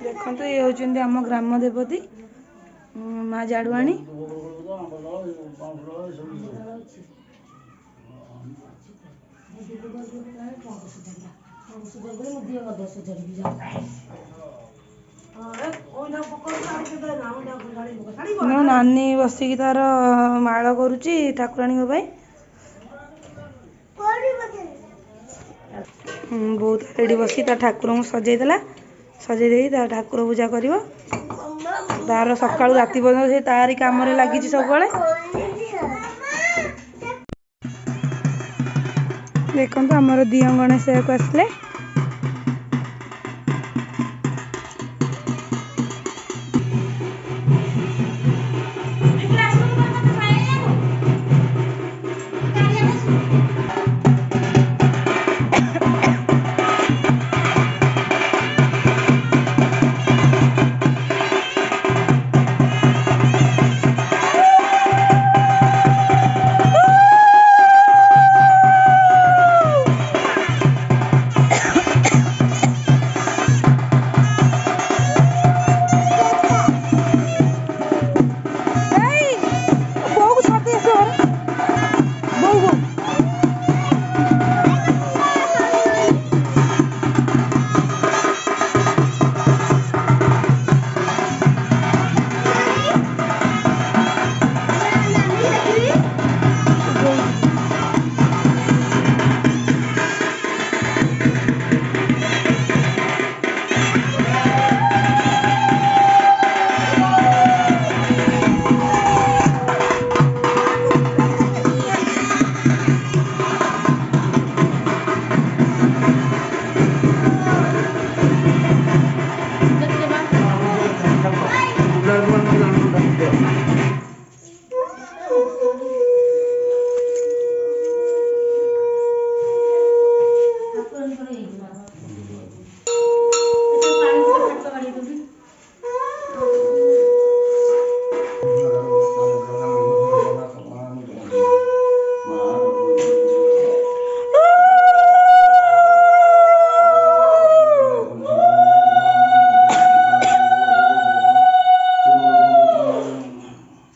देखो ये होचंदी आम ग्राम देवती माँ जाड़ुआणी। नानी बसिकी तार माल करुच्ची ठाकुराणी बहुत रेडी बसी ठाकुर को सजेदेला सजे ठाकुर पूजा कर तार सका राति पर्यटन से तारी कम लगी सब देखो आमर दियों गणेश को आसले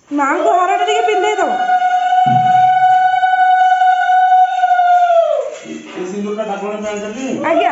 माँ को हार टे पिंधे दो आज्ञा